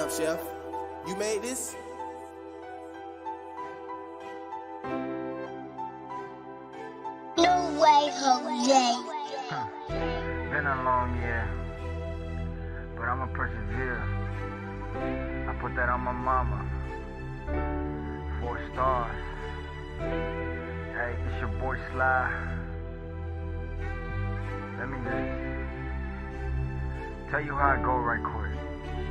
Damn, chef, you made this? No way, Jose. Been a long year, but I'ma persevere. I put that on my mama. 4 stars. Hey, it's your boy Sly. Let me just tell you how I go right quick.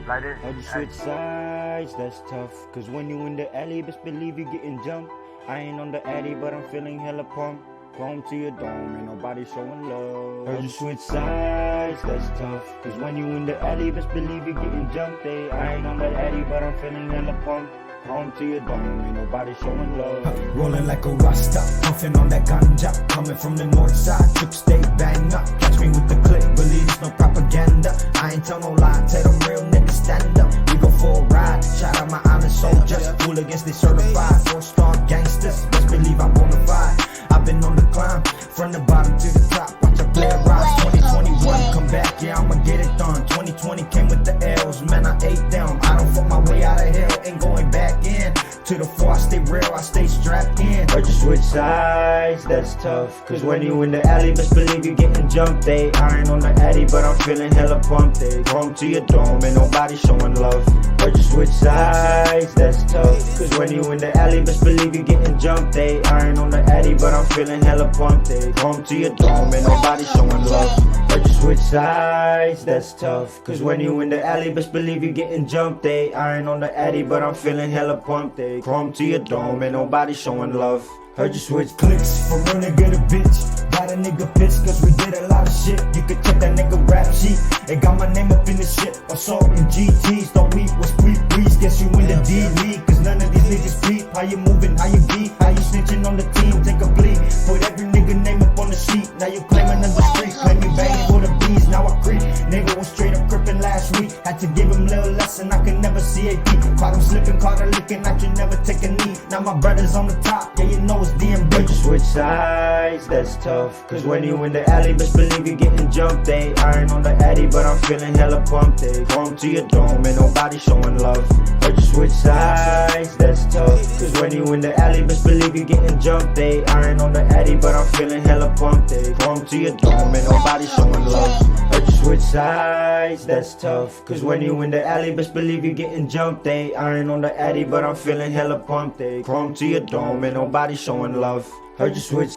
Like this. How'd you switch sides? That's tough. Cause when you in the alley, best believe you getting jumped. I ain't on the addy, but I'm feeling hella pumped. Chrome to your dome, ain't nobody showing love. Heard you switch sides, that's tough. Cause when you in the alley, best believe you getting jumped. I ain't on the addy, but I'm feeling hella pumped. Chrome to your dome, ain't nobody showing love. Rolling like a rasta, puffing on that ganja. Coming from the north side, trip stay bang up. Catch me with the clip, believe it's no propaganda. I ain't tell no lie, tell them real niggas stand up. We go for a ride, shout out my honest soldiers. Cool against they certified, 4-star gangsters. Best believe I'm bonafide. I've been on the climb, from the bottom to the top. Watch a player rise. 2021, come back, yeah, I'ma get it done. 2020 came with the L's, man, I ate them. I don't fuck my way out of hell, ain't going back in. To the 4, I stay real, I stay strapped in. Heard you switch sides, that's tough. Cause when you in the alley, best believe you getting jumped. I ain't on the addy, but I'm feeling hella pumped. Chrome to your dome, ain't nobody showing love. Heard you switch sides, that's tough. Cause when you in the alley, best believe you getting jumped. I ain't on the addy, but I'm feeling hella pumped. Chrome to your dome, ain't nobody showing love. Heard you switch sides, that's tough. Cause when you in the alley, best believe you getting jumped. I ain't on the addy, but I'm feeling hella pumped. Chrome to your dome, ain't nobody showing love. Heard you switch Clicks for real nigga the bitch. Got a nigga pissed cause we did a lot of shit. You can check that nigga rap sheet. It got my name up in the shit. Assault and GTs, don't weep was please. Guess you in the D league. Cause none of these niggas peep. How you moving, how you be, how you snitching on the team. Take a plea, put every nigga name up on the sheet. Now you claiming on the street, claim you banging for the bees. Now I creep, nigga was straight up crippin' last week. Had to give him a little lesson, I can never CAP. Caught him slipping, caught her licking, I can never take a knee. Now my brother's on the top, yeah you know it's DMB. Heard you switch sides, that's tough. Cause when you in the alley, best believe you getting jumped. I ain't on the addy, but I'm feeling hella pumped. Chrome to your dome, ain't nobody showing love. Heard you switch sides, that's tough. Cause when you in the alley, best believe you getting jumped. I ain't on the addy, but I'm feeling hella pumped. Chrome to your dome, ain't nobody showing love. Heard you switch sides, that's tough. Cause when you in the alley, best believe you getting jumped. I ain't on the addy, but I'm feeling hella pumped. Chrome to your dome, ain't nobody showing love. Heard you switch